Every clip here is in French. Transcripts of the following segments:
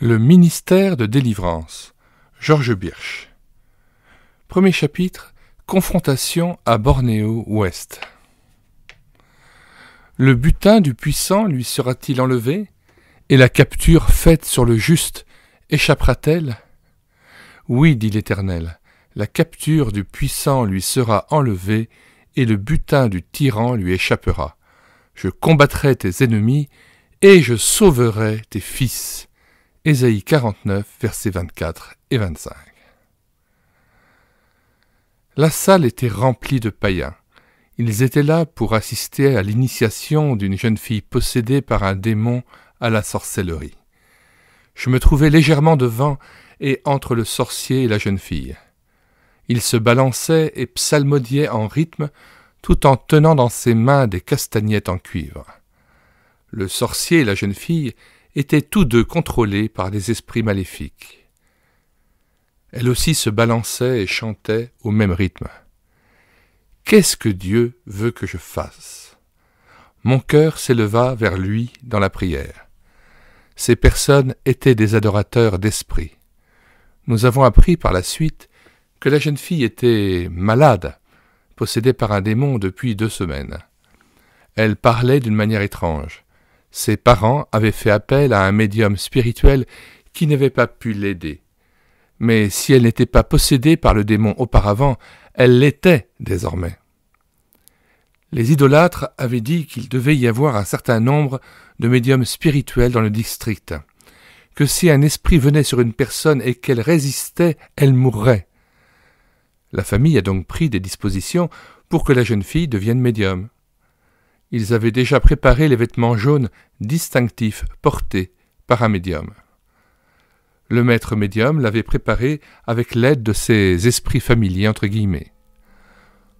Le ministère de délivrance. Georges Birch. Premier chapitre. Confrontation à Bornéo-Ouest. Le butin du puissant lui sera-t-il enlevé, et la capture faite sur le juste échappera-t-elle? Oui, dit l'Éternel, la capture du puissant lui sera enlevée, et le butin du tyran lui échappera. Je combattrai tes ennemis, et je sauverai tes fils. Ésaïe 49, versets 24 et 25. La salle était remplie de païens. Ils étaient là pour assister à l'initiation d'une jeune fille possédée par un démon à la sorcellerie. Je me trouvais légèrement devant et entre le sorcier et la jeune fille. Il se balançait et psalmodiait en rythme tout en tenant dans ses mains des castagnettes en cuivre. Le sorcier et la jeune fille étaient tous deux contrôlés par des esprits maléfiques. Elle aussi se balançait et chantait au même rythme. Qu'est-ce que Dieu veut que je fasse? Mon cœur s'éleva vers lui dans la prière. Ces personnes étaient des adorateurs d'esprit. Nous avons appris par la suite que la jeune fille était malade, possédée par un démon depuis 2 semaines. Elle parlait d'une manière étrange. Ses parents avaient fait appel à un médium spirituel qui n'avait pas pu l'aider. Mais si elle n'était pas possédée par le démon auparavant, elle l'était désormais. Les idolâtres avaient dit qu'il devait y avoir un certain nombre de médiums spirituels dans le district, que si un esprit venait sur une personne et qu'elle résistait, elle mourrait. La famille a donc pris des dispositions pour que la jeune fille devienne médium. Ils avaient déjà préparé les vêtements jaunes distinctifs portés par un médium. Le maître médium l'avait préparé avec l'aide de ses esprits familiers entre guillemets.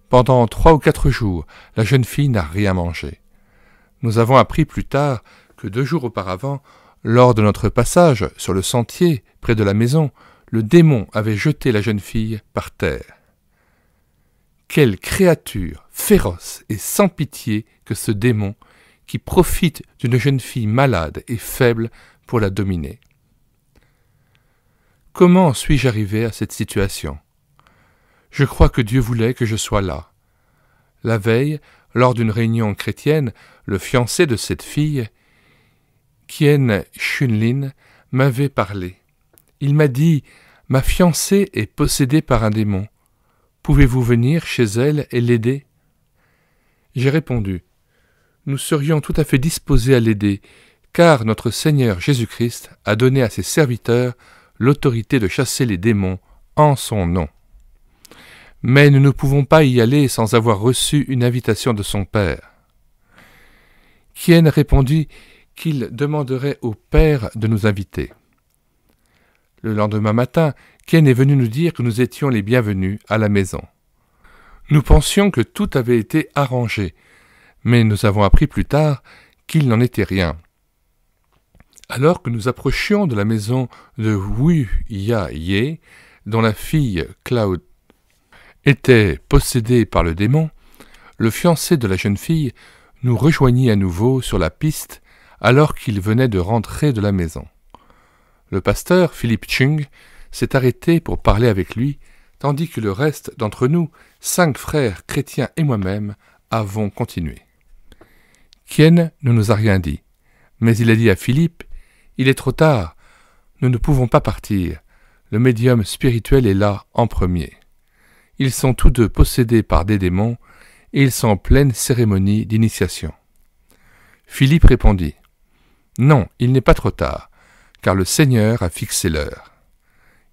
Pendant 3 ou 4 jours, la jeune fille n'a rien mangé. Nous avons appris plus tard que 2 jours auparavant, lors de notre passage sur le sentier près de la maison, le démon avait jeté la jeune fille par terre. Quelle créature féroce et sans pitié que ce démon qui profite d'une jeune fille malade et faible pour la dominer. Comment suis-je arrivé à cette situation? Je crois que Dieu voulait que je sois là. La veille, lors d'une réunion chrétienne, le fiancé de cette fille, Kien Chunlin, m'avait parlé. Il m'a dit « Ma fiancée est possédée par un démon. Pouvez-vous venir chez elle et l'aider ?» J'ai répondu « Nous serions tout à fait disposés à l'aider, car notre Seigneur Jésus-Christ a donné à ses serviteurs l'autorité de chasser les démons en son nom. Mais nous ne pouvons pas y aller sans avoir reçu une invitation de son Père. » Kien répondit qu'il demanderait au Père de nous inviter. Le lendemain matin, Kien est venu nous dire que nous étions les bienvenus à la maison. Nous pensions que tout avait été arrangé, mais nous avons appris plus tard qu'il n'en était rien. Alors que nous approchions de la maison de Wu Ya-Ye, dont la fille Cloud était possédée par le démon, le fiancé de la jeune fille nous rejoignit à nouveau sur la piste alors qu'il venait de rentrer de la maison. Le pasteur Philip Chung s'est arrêté pour parler avec lui, tandis que le reste d'entre nous, 5 frères chrétiens et moi-même, avons continué. Kien ne nous a rien dit, mais il a dit à Philippe « Il est trop tard, nous ne pouvons pas partir, le médium spirituel est là en premier. Ils sont tous deux possédés par des démons et ils sont en pleine cérémonie d'initiation. » Philippe répondit « Non, il n'est pas trop tard, car le Seigneur a fixé l'heure. »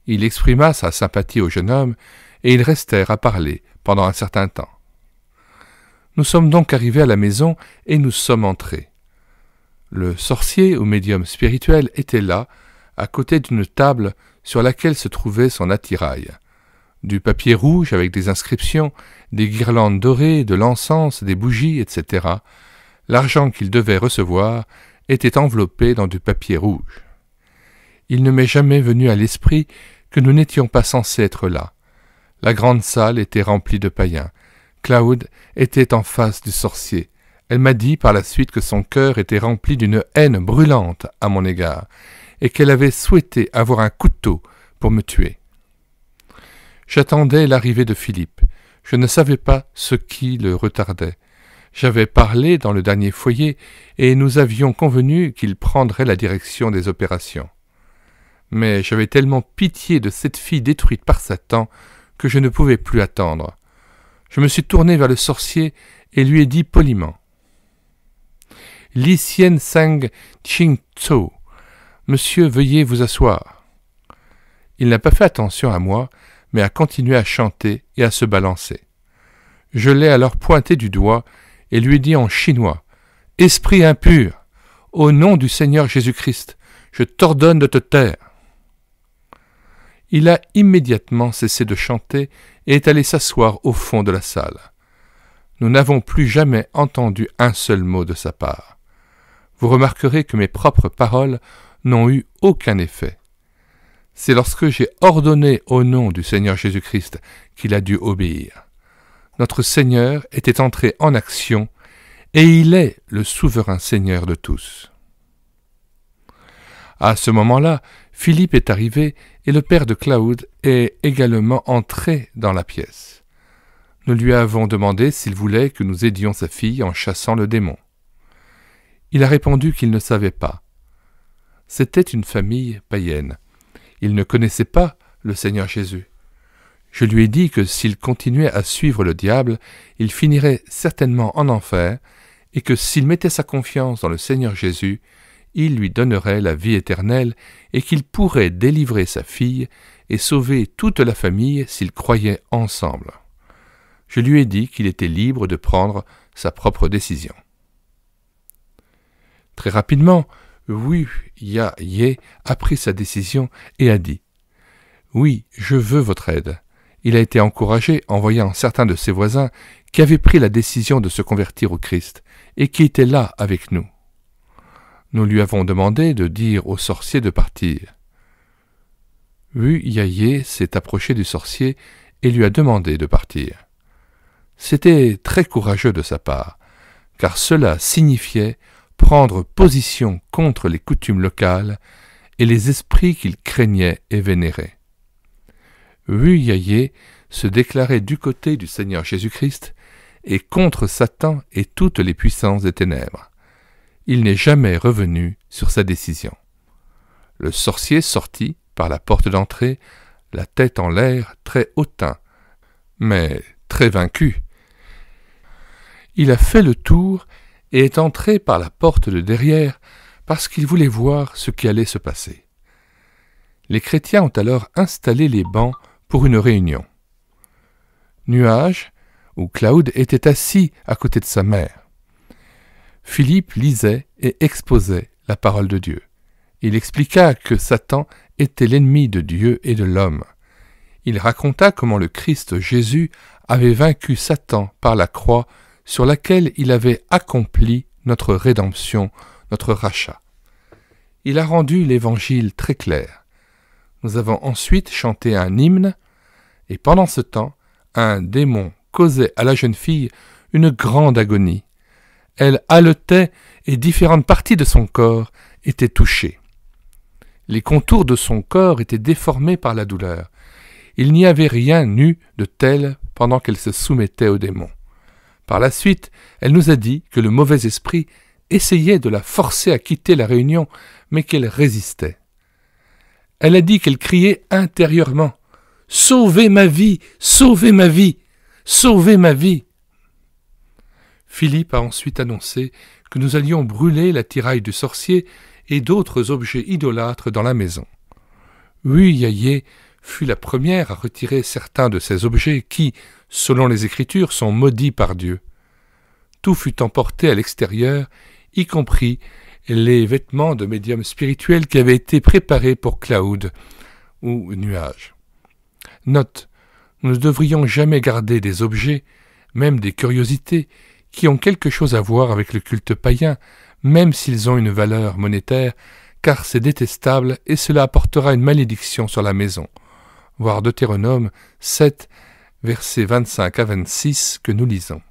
Il exprima sa sympathie au jeune homme, et ils restèrent à parler pendant un certain temps. Nous sommes donc arrivés à la maison et nous sommes entrés. Le sorcier ou médium spirituel était là, à côté d'une table sur laquelle se trouvait son attirail. Du papier rouge avec des inscriptions, des guirlandes dorées, de l'encens, des bougies, etc. L'argent qu'il devait recevoir était enveloppé dans du papier rouge. Il ne m'est jamais venu à l'esprit que nous n'étions pas censés être là. La grande salle était remplie de païens. Cloud était en face du sorcier. Elle m'a dit par la suite que son cœur était rempli d'une haine brûlante à mon égard, et qu'elle avait souhaité avoir un couteau pour me tuer. J'attendais l'arrivée de Philippe. Je ne savais pas ce qui le retardait. J'avais parlé dans le dernier foyer et nous avions convenu qu'il prendrait la direction des opérations. Mais j'avais tellement pitié de cette fille détruite par Satan que je ne pouvais plus attendre. Je me suis tourné vers le sorcier et lui ai dit poliment « Li Sien Sang Ching Tso, monsieur, veuillez vous asseoir. » Il n'a pas fait attention à moi, mais a continué à chanter et à se balancer. Je l'ai alors pointé du doigt et lui ai dit en chinois « Esprit impur, au nom du Seigneur Jésus-Christ, je t'ordonne de te taire. » Il a immédiatement cessé de chanter et est allé s'asseoir au fond de la salle. Nous n'avons plus jamais entendu un seul mot de sa part. Vous remarquerez que mes propres paroles n'ont eu aucun effet. C'est lorsque j'ai ordonné au nom du Seigneur Jésus-Christ qu'il a dû obéir. Notre Seigneur était entré en action et il est le souverain Seigneur de tous. À ce moment-là, Philippe est arrivé et le père de Claude est également entré dans la pièce. Nous lui avons demandé s'il voulait que nous aidions sa fille en chassant le démon. Il a répondu qu'il ne savait pas. C'était une famille païenne. Il ne connaissait pas le Seigneur Jésus. Je lui ai dit que s'il continuait à suivre le diable, il finirait certainement en enfer, et que s'il mettait sa confiance dans le Seigneur Jésus, il lui donnerait la vie éternelle et qu'il pourrait délivrer sa fille et sauver toute la famille s'ils croyaient ensemble. Je lui ai dit qu'il était libre de prendre sa propre décision. Très rapidement, Wu Ya-Ye a pris sa décision et a dit « Oui, je veux votre aide. » Il a été encouragé en voyant certains de ses voisins qui avaient pris la décision de se convertir au Christ et qui étaient là avec nous. Nous lui avons demandé de dire au sorcier de partir. Wu Ya-Ye s'est approché du sorcier et lui a demandé de partir. C'était très courageux de sa part, car cela signifiait prendre position contre les coutumes locales et les esprits qu'il craignait et vénérait. Wu Ya-Ye se déclarait du côté du Seigneur Jésus-Christ et contre Satan et toutes les puissances des ténèbres. Il n'est jamais revenu sur sa décision. Le sorcier sortit par la porte d'entrée, la tête en l'air, très hautain, mais très vaincu. Il a fait le tour et est entré par la porte de derrière parce qu'il voulait voir ce qui allait se passer. Les chrétiens ont alors installé les bancs pour une réunion. Nuage, où Claude était assis à côté de sa mère. Philippe lisait et exposait la parole de Dieu. Il expliqua que Satan était l'ennemi de Dieu et de l'homme. Il raconta comment le Christ Jésus avait vaincu Satan par la croix sur laquelle il avait accompli notre rédemption, notre rachat. Il a rendu l'Évangile très clair. Nous avons ensuite chanté un hymne, et pendant ce temps, un démon causait à la jeune fille une grande agonie. Elle haletait et différentes parties de son corps étaient touchées. Les contours de son corps étaient déformés par la douleur. Il n'y avait rien eu de tel pendant qu'elle se soumettait au démon. Par la suite, elle nous a dit que le mauvais esprit essayait de la forcer à quitter la réunion, mais qu'elle résistait. Elle a dit qu'elle criait intérieurement « Sauvez ma vie! Sauvez ma vie! Sauvez ma vie !» Philippe a ensuite annoncé que nous allions brûler l'attirail du sorcier et d'autres objets idolâtres dans la maison. Wu Ya-Ye fut la première à retirer certains de ces objets qui, selon les Écritures, sont maudits par Dieu. Tout fut emporté à l'extérieur, y compris les vêtements de médium spirituel qui avaient été préparés pour Claude ou Nuage. Note, nous ne devrions jamais garder des objets, même des curiosités, qui ont quelque chose à voir avec le culte païen, même s'ils ont une valeur monétaire, car c'est détestable et cela apportera une malédiction sur la maison. Voir Deutéronome 7, versets 25 à 26 que nous lisons.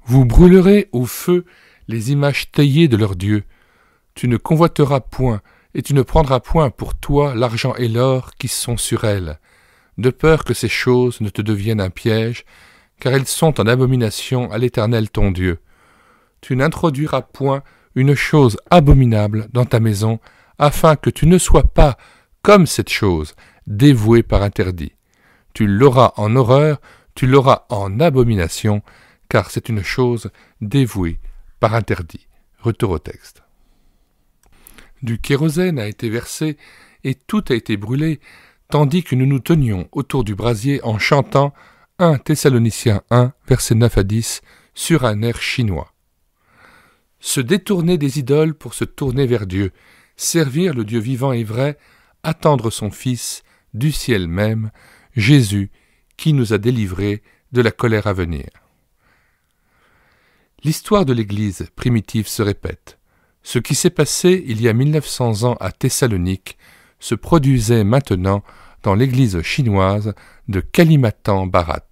Vous brûlerez au feu les images taillées de leurs dieux. Tu ne convoiteras point et tu ne prendras point pour toi l'argent et l'or qui sont sur elle, de peur que ces choses ne te deviennent un piège, car elles sont en abomination à l'Éternel ton Dieu. Tu n'introduiras point une chose abominable dans ta maison, afin que tu ne sois pas, comme cette chose, dévoué par interdit. Tu l'auras en horreur, tu l'auras en abomination, car c'est une chose dévouée par interdit. Retour au texte. Du kérosène a été versé, et tout a été brûlé, tandis que nous nous tenions autour du brasier en chantant 1 Thessaloniciens 1, versets 9 à 10, sur un air chinois. Se détourner des idoles pour se tourner vers Dieu, servir le Dieu vivant et vrai, attendre son Fils, du ciel même, Jésus, qui nous a délivrés de la colère à venir. L'histoire de l'Église primitive se répète. Ce qui s'est passé il y a 1900 ans à Thessalonique se produisait maintenant dans l'église chinoise de Kalimatan Bharat.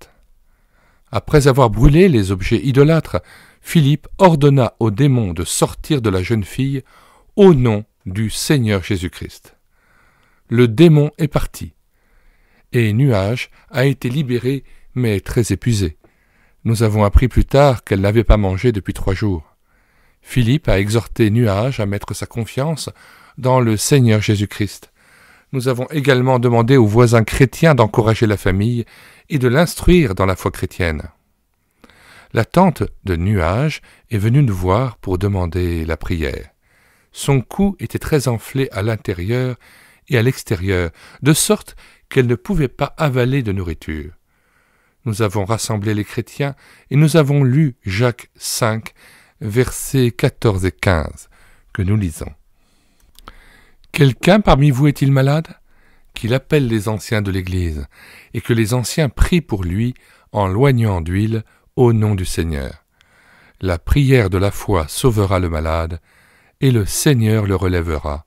Après avoir brûlé les objets idolâtres, Philippe ordonna aux démons de sortir de la jeune fille au nom du Seigneur Jésus-Christ. Le démon est parti, et Nuage a été libérée, mais très épuisée. Nous avons appris plus tard qu'elle n'avait pas mangé depuis 3 jours. Philippe a exhorté Nuage à mettre sa confiance dans le Seigneur Jésus-Christ. Nous avons également demandé aux voisins chrétiens d'encourager la famille et de l'instruire dans la foi chrétienne. La tante de Nuage est venue nous voir pour demander la prière. Son cou était très enflé à l'intérieur et à l'extérieur, de sorte qu'elle ne pouvait pas avaler de nourriture. Nous avons rassemblé les chrétiens et nous avons lu Jacques 5, versets 14 et 15, que nous lisons. Quelqu'un parmi vous est-il malade? Qu'il appelle les anciens de l'Église, et que les anciens prient pour lui en loignant d'huile au nom du Seigneur. La prière de la foi sauvera le malade, et le Seigneur le relèvera,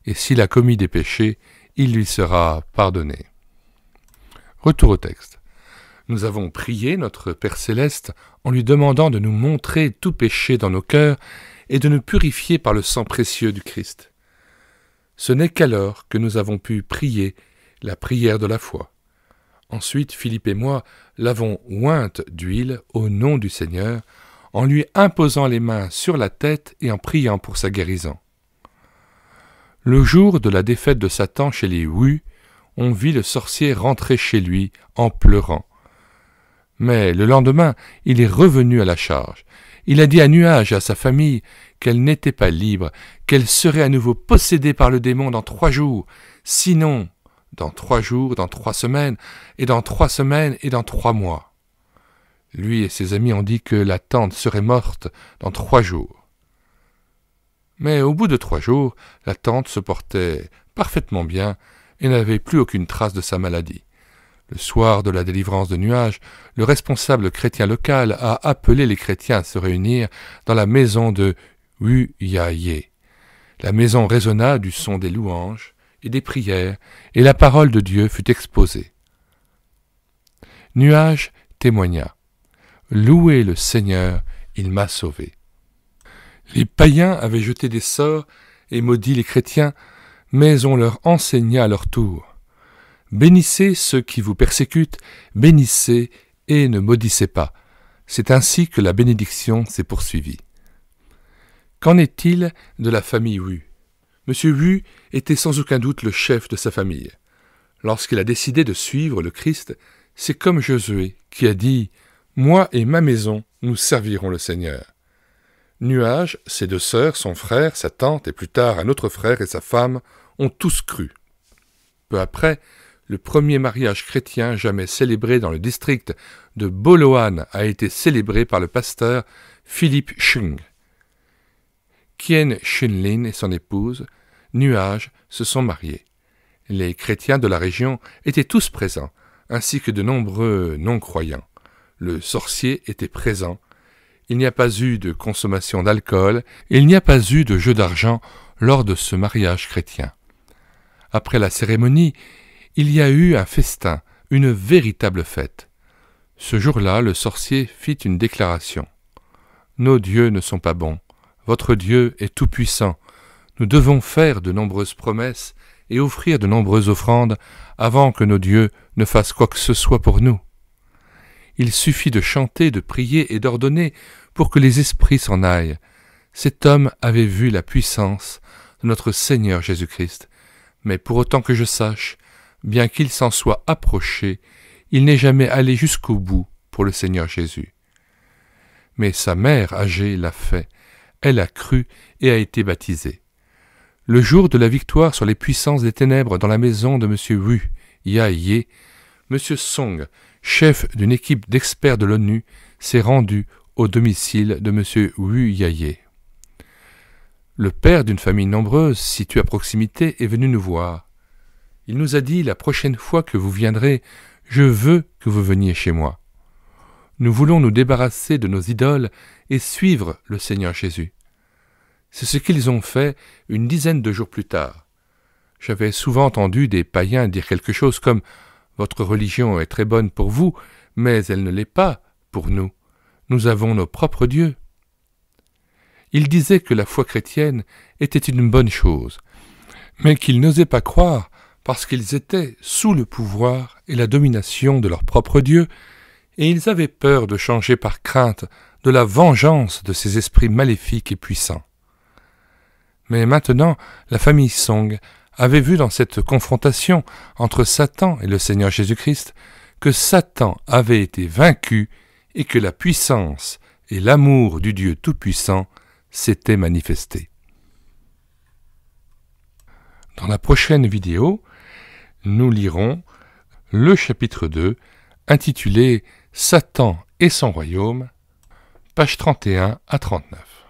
et s'il a commis des péchés, il lui sera pardonné. Retour au texte. Nous avons prié notre Père Céleste en lui demandant de nous montrer tout péché dans nos cœurs et de nous purifier par le sang précieux du Christ. Ce n'est qu'alors que nous avons pu prier la prière de la foi. Ensuite, Philippe et moi l'avons ointe d'huile au nom du Seigneur, en lui imposant les mains sur la tête et en priant pour sa guérison. Le jour de la défaite de Satan chez les Wu, on vit le sorcier rentrer chez lui en pleurant. Mais le lendemain, il est revenu à la charge. Il a dit à Nuage et à sa famille qu'elle n'était pas libre, qu'elle serait à nouveau possédée par le démon dans 3 jours, sinon dans 3 jours, dans 3 semaines, et dans 3 semaines et dans 3 mois. Lui et ses amis ont dit que la tante serait morte dans 3 jours. Mais au bout de 3 jours, la tante se portait parfaitement bien et n'avait plus aucune trace de sa maladie. Le soir de la délivrance de Nuage, le responsable chrétien local a appelé les chrétiens à se réunir dans la maison de Wu Yaye. La maison résonna du son des louanges et des prières, et la parole de Dieu fut exposée. Nuage témoigna. « Louez le Seigneur, il m'a sauvé. » Les païens avaient jeté des sorts et maudit les chrétiens, mais on leur enseigna à leur tour. Bénissez ceux qui vous persécutent, bénissez et ne maudissez pas. C'est ainsi que la bénédiction s'est poursuivie. Qu'en est-il de la famille Wu? Monsieur Wu était sans aucun doute le chef de sa famille. Lorsqu'il a décidé de suivre le Christ, c'est comme Josué qui a dit « Moi et ma maison, nous servirons le Seigneur ». Nuage, ses 2 sœurs, son frère, sa tante et plus tard un autre frère et sa femme ont tous cru. Peu après, le premier mariage chrétien jamais célébré dans le district de Boloan a été célébré par le pasteur Philippe Chung. Kien Chunlin et son épouse, Nuage, se sont mariés. Les chrétiens de la région étaient tous présents, ainsi que de nombreux non-croyants. Le sorcier était présent. Il n'y a pas eu de consommation d'alcool et il n'y a pas eu de jeu d'argent lors de ce mariage chrétien. Après la cérémonie, il y a eu un festin, une véritable fête. Ce jour-là, le sorcier fit une déclaration. « Nos dieux ne sont pas bons. Votre Dieu est tout-puissant. Nous devons faire de nombreuses promesses et offrir de nombreuses offrandes avant que nos dieux ne fassent quoi que ce soit pour nous. Il suffit de chanter, de prier et d'ordonner pour que les esprits s'en aillent. Cet homme avait vu la puissance de notre Seigneur Jésus-Christ, mais pour autant que je sache, bien qu'il s'en soit approché, il n'est jamais allé jusqu'au bout pour le Seigneur Jésus. Mais sa mère âgée l'a fait, elle a cru et a été baptisée. Le jour de la victoire sur les puissances des ténèbres dans la maison de M. Wu Ya-ye, M. Song, chef d'une équipe d'experts de l'ONU, s'est rendu au domicile de M. Wu Ya-ye. Le père d'une famille nombreuse, située à proximité, est venu nous voir. Il nous a dit « La prochaine fois que vous viendrez, je veux que vous veniez chez moi. Nous voulons nous débarrasser de nos idoles et suivre le Seigneur Jésus. » C'est ce qu'ils ont fait une dizaine de jours plus tard. J'avais souvent entendu des païens dire quelque chose comme « Votre religion est très bonne pour vous, mais elle ne l'est pas pour nous. Nous avons nos propres dieux. » Ils disaient que la foi chrétienne était une bonne chose, mais qu'ils n'osaient pas croire parce qu'ils étaient sous le pouvoir et la domination de leur propre Dieu, et ils avaient peur de changer par crainte de la vengeance de ces esprits maléfiques et puissants. Mais maintenant, la famille Song avait vu dans cette confrontation entre Satan et le Seigneur Jésus-Christ que Satan avait été vaincu et que la puissance et l'amour du Dieu Tout-Puissant s'étaient manifestés. Dans la prochaine vidéo, nous lirons le chapitre 2, intitulé « Satan et son royaume », pages 31 à 39.